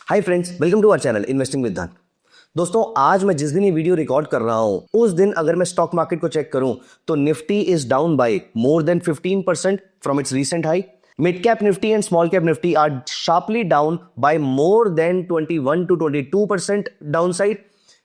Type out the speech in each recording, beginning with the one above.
Hi friends, welcome to our channel investing with Dhan. दोस्तों, आज मैं जिस दिन ये वीडियो रिकॉर्ड कर रहा हूं उस दिन अगर मैं स्टॉक मार्केट को चेक करूं तो Nifty is down by more than 15% from its recent high. Mid cap Nifty and small cap Nifty are sharply down by more than 21 to 22% down side.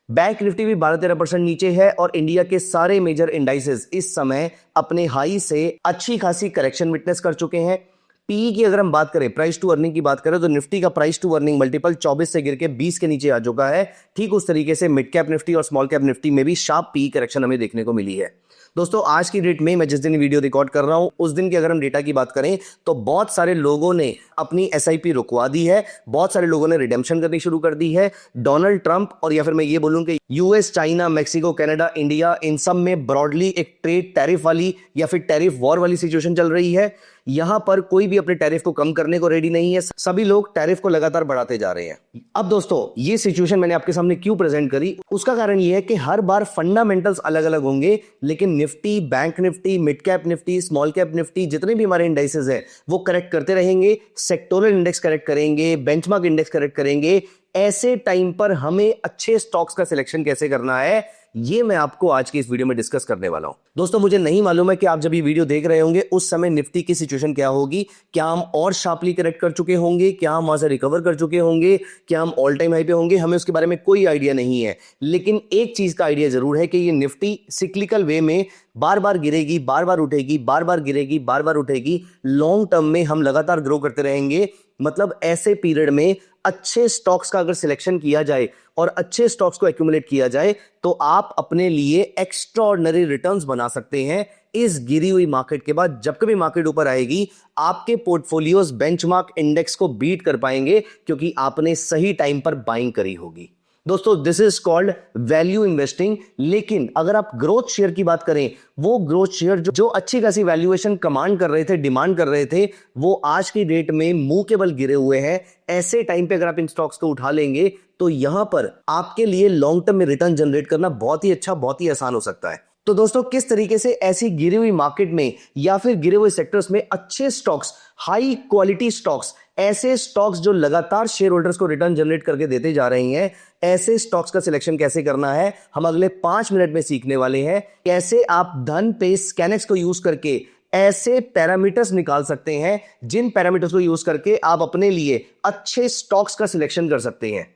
Bank Nifty भी 12-13% नीचे है और India के सारे major indices इस समय अपने high से अच्छी खासी करेक्शन विटनेस कर चुके हैं। पी की अगर हम बात करें, प्राइस टू अर्निंग की बात करें, तो निफ्टी का प्राइस टू अर्निंग मल्टीपल 24 से गिर के 20 के नीचे आ चुका है। ठीक उस तरीके से मिड कैप निफ्टी और स्मॉल कैप निफ्टी में भी शार्प पी करेक्शन हमें देखने को मिली है। दोस्तों, आज की डेट में मैं जिस दिन वीडियो रिकॉर्ड कर रहा हूं उस दिन की अगर हम डेटा की बात करें तो बहुत सारे लोगों ने अपनी एसआईपी रुकवा दी है, बहुत सारे लोगों ने रिडेम्पशन करनी शुरू कर दी है। डोनाल्ड ट्रंप और या फिर मैं ये बोलूं कि US, China, Mexico, Canada, India, इन सब में ब्रॉडली एक ट्रेड टैरिफ वाली या फिर टैरिफ वॉर वाली सिचुएशन चल रही है। यहां पर कोई भी अपने टैरिफ को कम करने को रेडी नहीं है, सभी लोग टैरिफ को लगातार बढ़ाते जा रहे हैं। अब दोस्तों, ये सिचुएशन मैंने आपके सामने क्यों प्रेजेंट करी, उसका कारण ये है कि हर बार फंडामेंटल्स अलग अलग होंगे, लेकिन Nifty, bank Nifty, mid cap Nifty, small cap Nifty, जितने भी हमारे इंडाइसेस हैं वो करेक्ट करते रहेंगे। सेक्टोरल इंडेक्स करेक्ट करेंगे, बेंचमार्क इंडेक्स करेक्ट करेंगे। ऐसे टाइम पर हमें अच्छे स्टॉक्स का सिलेक्शन कैसे करना है, ये मैं आपको आज की इस वीडियो में डिस्कस करने वाला हूं। दोस्तों, मुझे नहीं मालूम है कि आप जब ये वीडियो देख रहे होंगे उस समय निफ्टी की सिचुएशन क्या होगी। क्या हम और शार्पली करेक्ट कर चुके होंगे, क्या हम वहां से रिकवर कर चुके होंगे, क्या हम ऑल टाइम हाई पे होंगे, हमें उसके बारे में कोई आइडिया नहीं है। लेकिन एक चीज का आइडिया जरूर है कि ये निफ्टी सिक्लिकल वे में बार बार गिरेगी, बार बार उठेगी, बार बार गिरेगी, बार बार उठेगी। लॉन्ग टर्म में हम लगातार ग्रो करते रहेंगे। मतलब ऐसे पीरियड में अच्छे स्टॉक्स का अगर सिलेक्शन किया जाए और अच्छे स्टॉक्स को एक्यूमुलेट किया जाए तो आप अपने लिए एक्स्ट्राऑर्डिनरी रिटर्न्स बना सकते हैं। इस गिरी हुई मार्केट के बाद जब कभी मार्केट ऊपर आएगी, आपके पोर्टफोलियोज बेंचमार्क इंडेक्स को बीट कर पाएंगे क्योंकि आपने सही टाइम पर बाइंग करी होगी। दोस्तों, this is called value investing. लेकिन अगर आप ग्रोथ शेयर की बात करें, वो ग्रोथ शेयर जो अच्छी खासी वैल्यूएशन कमांड कर रहे थे, डिमांड कर रहे थे, वो आज की डेट में मुंह के बल गिरे हुए हैं। ऐसे टाइम पे अगर आप इन स्टॉक्स को उठा लेंगे तो यहां पर आपके लिए लॉन्ग टर्म में रिटर्न जनरेट करना बहुत ही अच्छा, बहुत ही आसान हो सकता है। तो दोस्तों, किस तरीके से ऐसी गिरी हुई मार्केट में या फिर गिरे हुए सेक्टर्स में अच्छे स्टॉक्स, हाई क्वालिटी स्टॉक्स, ऐसे स्टॉक्स जो लगातार शेयर होल्डर्स को रिटर्न जनरेट करके देते जा रहे हैं, ऐसे स्टॉक्स का सिलेक्शन कैसे करना है, हम अगले 5 मिनट में सीखने वाले हैं। कैसे आप धन पे स्कैनेक्स को यूज करके ऐसे पैरामीटर्स निकाल सकते हैं जिन पैरामीटर्स को यूज करके आप अपने लिए अच्छे स्टॉक्स का सिलेक्शन कर सकते हैं।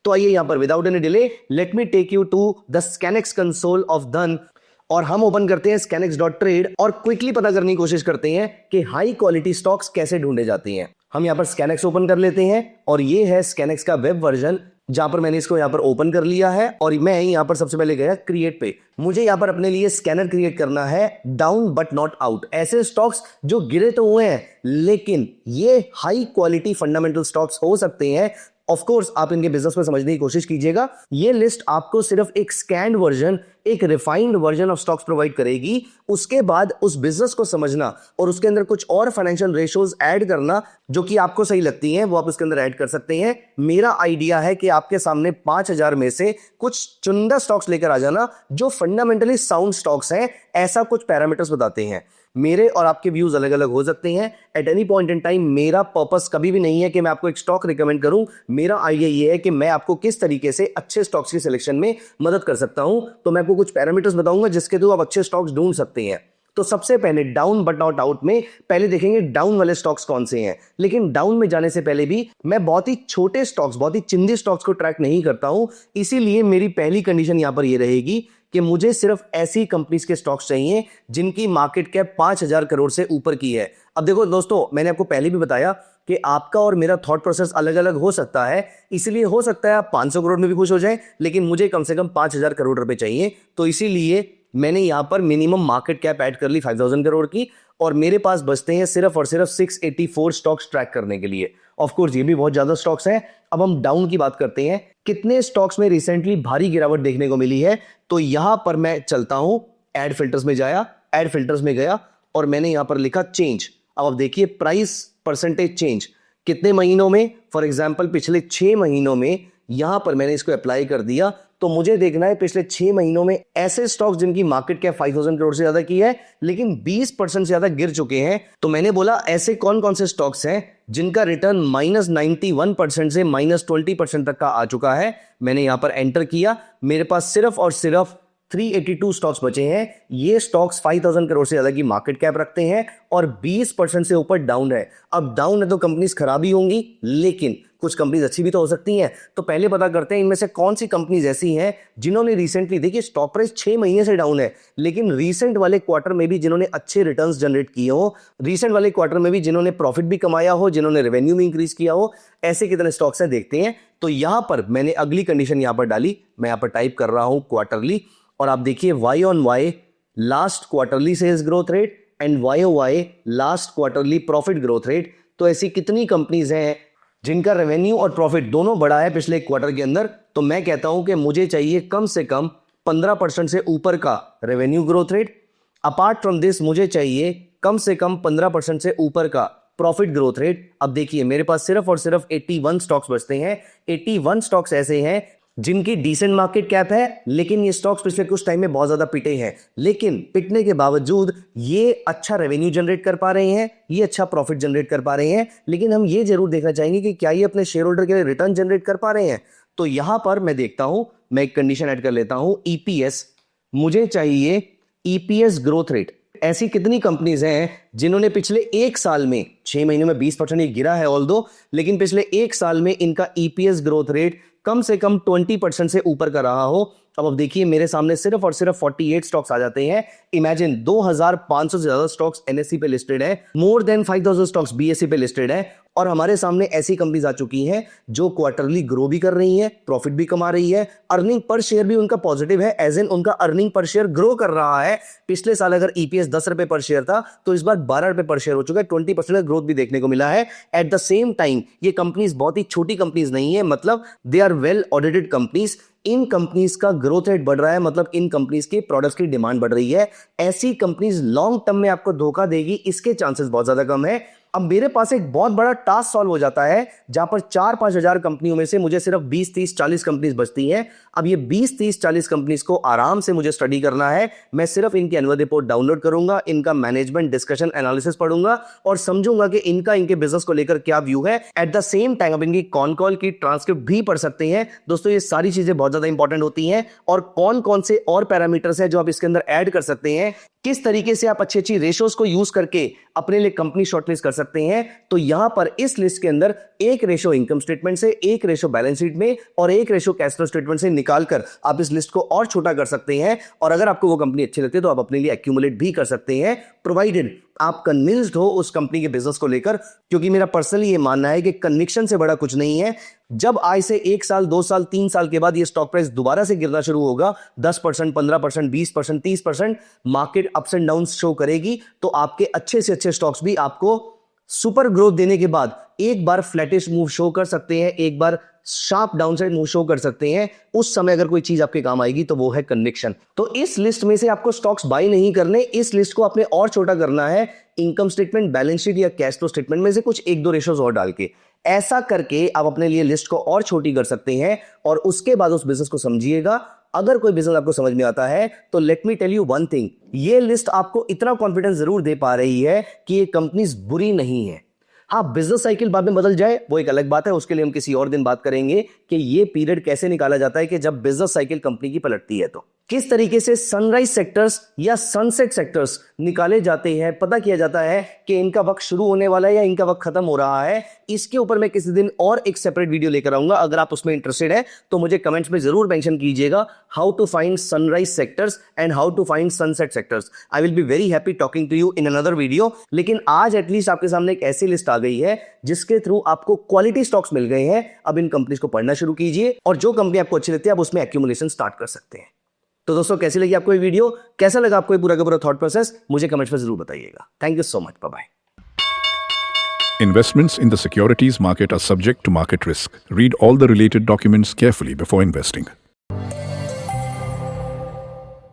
तो आइए यहां पर without any delay let me take you to the ScanX console of Dhan और हम ओपन करते हैं scanex.trade और क्विकली पता करने की कोशिश करते हैं कि हाई क्वालिटी स्टॉक्स कैसे ढूंढे जाते हैं। हम यहां पर स्कैनेक्स ओपन कर लेते हैं और ये है स्कैनेक्स का वेब वर्जन, जहां पर मैंने इसको यहां पर ओपन कर लिया है और मैं यहां पर सबसे पहले गया क्रिएट पे। मुझे यहां पर अपने लिए स्कैनर क्रिएट करना है डाउन बट नॉट आउट। ऐसे स्टॉक्स जो गिरे तो हुए हैं लेकिन ये हाई क्वालिटी फंडामेंटल स्टॉक्स हो सकते हैं। ऑफ कोर्स आप इनके बिजनेस में समझने की कोशिश कीजिएगा। ये लिस्ट आपको सिर्फ एक स्कैन्ड वर्जन, एक refined version of stocks provide करेगी। उसके बाद उस बिजनेस को समझना और उसके अंदर कुछ और फाइनेंशियल रेशियोज ऐड करना जो कि आपको सही लगती हैं, वो आप उसके अंदर ऐड कर सकते हैं। मेरा आइडिया है कि आपके सामने 5000 में से कुछ चुनिंदा स्टॉक्स लेकर आ जाना जो फंडामेंटली साउंड स्टॉक्स हैं, ऐसा कुछ पैरामीटर्स बताते हैं। मेरे और आपके व्यूज अलग अलग हो सकते हैं। At any point in time मेरा पर्पस कभी भी नहीं है कि मैं आपको एक स्टॉक रिकमेंड करूं। मेरा आइडिया ये है कि मैं आपको किस तरीके से अच्छे स्टॉक्स की सिलेक्शन में मदद कर सकता हूं। तो मैं आपको कुछ पैरामीटर्स बताऊंगा जिसके थ्रू आप अच्छे स्टॉक्स ढूंढ सकते हैं। तो सबसे पहले डाउन बट नॉट आउट में पहले देखेंगे डाउन वाले स्टॉक्स कौन से हैं। लेकिन डाउन में जाने से पहले भी मैं बहुत ही छोटे स्टॉक्स, बहुत ही चिंदी स्टॉक्स को ट्रैक नहीं करता हूं। इसीलिए मेरी पहली कंडीशन यहां पर यह रहेगी कि मुझे सिर्फ ऐसी कंपनीज के स्टॉक्स चाहिए जिनकी मार्केट कैप 5000 करोड़ से ऊपर की है। अब देखो दोस्तों, मैंने आपको पहले भी बताया कि आपका और मेरा थॉट प्रोसेस अलग अलग हो सकता है। इसलिए हो सकता है आप 500 करोड़ में भी खुश हो जाएं, लेकिन मुझे कम से कम 5000 करोड़ रुपए चाहिए। तो इसीलिए मैंने यहां पर मिनिमम मार्केट कैप ऐड कर ली 5000 करोड़ की और मेरे पास बचते हैं सिर्फ और सिर्फ 684 स्टॉक्स ट्रैक करने के लिए। ऑफ कोर्स ये भी बहुत ज्यादा स्टॉक्स हैं। अब हम डाउन की बात करते हैं, कितने स्टॉक्स में रिसेंटली भारी गिरावट देखने को मिली है। तो यहां पर मैं चलता हूं, ऐड फिल्टर्स में जाया, ऐड फिल्टर्स में गया और मैंने यहां पर लिखा चेंज। अब आप देखिए प्राइस परसेंटेज चेंज कितने महीनों में, फॉर एग्जांपल पिछले 6 महीनों में यहां पर मैंने इसको अप्लाई कर दिया तो तो मुझे देखना है पिछले 6 महीनों में ऐसे स्टॉक्स जिनकी मार्केट कैप 5000 करोड़ से ज्यादा की है लेकिन 20% से ज्यादा गिर चुके हैं। तो मैंने बोला ऐसे कौन कौन से स्टॉक्स हैं जिनका रिटर्न -91% से -20% तक का आ चुका है। मैंने यहां पर एंटर किया, मेरे पास सिर्फ और सिर्फ 382 स्टॉक्स बचे हैं। ये स्टॉक्स 5000 करोड़ से ज्यादा की मार्केट कैप रखते हैं और 20% से ऊपर डाउन है। अब डाउन है तो कंपनीज खराब ही होंगी, लेकिन कुछ कंपनीज अच्छी भी तो हो सकती हैं। तो पहले पता करते हैं इनमें से कौन सी कंपनीज ऐसी हैं जिन्होंने रिसेंटली, देखिए स्टॉक प्राइस 6 महीने से डाउन है लेकिन रिसेंट वाले क्वार्टर में भी जिन्होंने अच्छे रिटर्न्स जनरेट किए हो, रिसेंट वाले क्वार्टर में भी जिन्होंने प्रॉफिट भी कमाया हो, जिन्होंने रेवेन्यू में इंक्रीज किया हो, ऐसे कितने स्टॉक्स हैं देखते हैं। तो यहां पर मैंने अगली कंडीशन यहां पर डाली, मैं यहां पर टाइप कर रहा हूं क्वार्टरली, और आप देखिए Y on Y last quarterly sales growth rate and Y O Y last quarterly profit growth rate. तो ऐसी कितनी कंपनीज हैं जिनका रेवेन्यू और प्रॉफिट दोनों बढ़ा है पिछले क्वार्टर के अंदर। तो मैं कहता हूं कि मुझे चाहिए कम से कम 15% से ऊपर का revenue growth rate. Apart from this मुझे चाहिए कम से कम 15% से ऊपर का प्रॉफिट ग्रोथ रेट। अब देखिए मेरे पास सिर्फ और सिर्फ 81 स्टॉक्स बचते हैं। 81 स्टॉक्स ऐसे हैं जिनकी डिसेंट मार्केट कैप है लेकिन ये स्टॉक्स पिछले कुछ टाइम में बहुत ज्यादा पिटे हैं, लेकिन पिटने के बावजूद ये अच्छा रेवेन्यू जनरेट कर पा रहे हैं, ये अच्छा प्रॉफिट जनरेट कर पा रहे हैं। लेकिन हम ये जरूर देखना चाहेंगे कि क्या ये अपने शेयर होल्डर के लिए रिटर्न जनरेट कर पा रहे हैं। तो यहां पर मैं देखता हूं, मैं एक कंडीशन ऐड कर लेता हूं, ईपीएस। मुझे चाहिए ईपीएस ग्रोथ रेट। ऐसी कितनी कंपनीज हैं जिन्होंने पिछले एक साल में, 6 महीनों में 20% ये गिरा है ऑल दो, लेकिन पिछले एक साल में इनका ईपीएस ग्रोथ रेट कम से कम 20% से ऊपर का रहा हो। अब देखिए मेरे सामने सिर्फ और सिर्फ 48 स्टॉक्स आ जाते हैं। इमेजिन 2500 से ज्यादा स्टॉक्स एनएससी पे लिस्टेड है, मोर देन 5000 स्टॉक्स बीएसई पे लिस्टेड है, और हमारे सामने ऐसी कंपनीज आ चुकी हैं जो क्वार्टरली ग्रो भी कर रही हैं, प्रॉफिट भी कमा रही है, अर्निंग पर शेयर भी उनका पॉजिटिव है, एज इन उनका अर्निंग पर शेयर ग्रो कर रहा है। पिछले साल अगर ईपीएस 10 रुपए पर शेयर था तो इस बार 12 रुपए पर शेयर हो चुका है, 20% ग्रोथ भी देखने को मिला है। एट द सेम टाइम ये कंपनीज बहुत ही छोटी कंपनीज नहीं है, मतलब they are well audited companies. इन कंपनीज का ग्रोथ रेट बढ़ रहा है, मतलब इन कंपनीज के प्रोडक्ट्स की डिमांड बढ़ रही है। ऐसी कंपनीज लॉन्ग टर्म में आपको धोखा देगी, इसके चांसेस बहुत ज्यादा कम है। अब मेरे पास एक बहुत बड़ा टास्क सॉल्व हो जाता है जहां पर 4-5 हजार कंपनियों में से मुझे सिर्फ 20, 30, 40 कंपनीज बचती हैं। अब ये 20, 30, 40 कंपनीज को आराम से मुझे स्टडी करना है। मैं सिर्फ इनकी एनुअल रिपोर्ट डाउनलोड करूंगा, इनका मैनेजमेंट डिस्कशन एनालिसिस पढ़ूंगा और समझूंगा कि इनके बिजनेस को लेकर क्या व्यू है। एट द सेम टाइम आप इनकी कॉन कॉल की ट्रांसक्रिप्ट भी पढ़ सकते हैं। दोस्तों ये सारी चीजें बहुत ज्यादा इंपॉर्टेंट होती हैं, और कौन कौन से और पैरामीटर्स हैं जो आप इसके अंदर ऐड कर सकते हैं, किस तरीके से आप अच्छी अच्छी रेशोज को यूज करके अपने लिए कंपनी शॉर्टलिस्ट कर सकते हैं। तो यहां पर इस लिस्ट के अंदर एक रेशो इनकम स्टेटमेंट से, एक रेशो बैलेंस शीट में और एक रेशो कैश फ्लो स्टेटमेंट से निकालकर आप इस लिस्ट को और छोटा कर सकते हैं। और अगर आपको वो कंपनी अच्छी लगती है तो आप अपने लिए एक्यूमुलेट भी कर सकते हैं, प्रोवाइडेड आप कन्विंस्ड हो उस कंपनी के बिजनेस को लेकर। क्योंकि मेरा पर्सनली ये मानना है कि कन्विक्शन से बड़ा कुछ नहीं है। जब आज से 1 साल, 2 साल, 3 साल के बाद ये स्टॉक प्राइस दोबारा से गिरना शुरू होगा, 10%, 15%, 20%, 30%, market ups and down show करेगी, तो आपके अच्छे से अच्छे स्टॉक्स भी आपको सुपर ग्रोथ देने के बाद एक बार फ्लैटिश मूव शो कर सकते हैं, एक बार शार्प डाउनसाइड मूव शो कर सकते हैं। उस समय अगर कोई चीज आपके काम आएगी तो वो है कन्विक्शन। तो इस लिस्ट में से आपको स्टॉक्स बाय नहीं करने, इस लिस्ट को आपने और छोटा करना है। इनकम स्टेटमेंट, बैलेंस शीट या कैश फ्लो स्टेटमेंट में से कुछ 1-2 रेशोज और डाल के, ऐसा करके आप अपने लिए लिस्ट को और छोटी कर सकते हैं और उसके बाद उस बिजनेस को समझिएगा। अगर कोई बिजनेस आपको समझ में आता है तो let me tell you one thing, ये लिस्ट आपको इतना कॉन्फिडेंस जरूर दे पा रही है कि ये कंपनीज बुरी नहीं है। हाँ, बिजनेस साइकिल बाद में बदल जाए वो एक अलग बात है, उसके लिए हम किसी और दिन बात करेंगे कि ये पीरियड कैसे निकाला जाता है कि जब बिजनेस साइकिल कंपनी की पलटती है तो किस तरीके से सनराइज सेक्टर्स या सनसेट सेक्टर्स निकाले जाते हैं, पता किया जाता है कि इनका वक्त शुरू होने वाला है या इनका वक्त खत्म हो रहा है। इसके ऊपर मैं किसी दिन और एक सेपरेट वीडियो लेकर आऊंगा। अगर आप उसमें इंटरेस्टेड है तो मुझे कमेंट्स में जरूर मेंशन कीजिएगा, how to find sunrise sectors and how to find sunset sectors. I will be very happy talking to you in another video. लेकिन आज एटलीस्ट आपके सामने एक ऐसी लिस्ट आ गई है जिसके थ्रू आपको क्वालिटी स्टॉक्स मिल गए हैं। अब इन कंपनीज को पढ़ना शुरू कीजिए और जो कंपनी आपको अच्छी लगती है आप उसमें एक्यूमुलेशन स्टार्ट कर सकते हैं। तो दोस्तों कैसी लगी आपको ये वीडियो, कैसा लगा आपको ये पूरा का पूरा थॉट प्रोसेस, मुझे कमेंट्स में जरूर बताइएगा। Thank you so much, bye bye. Investments in the securities market are subject to market risk. Read all the related documents carefully before investing.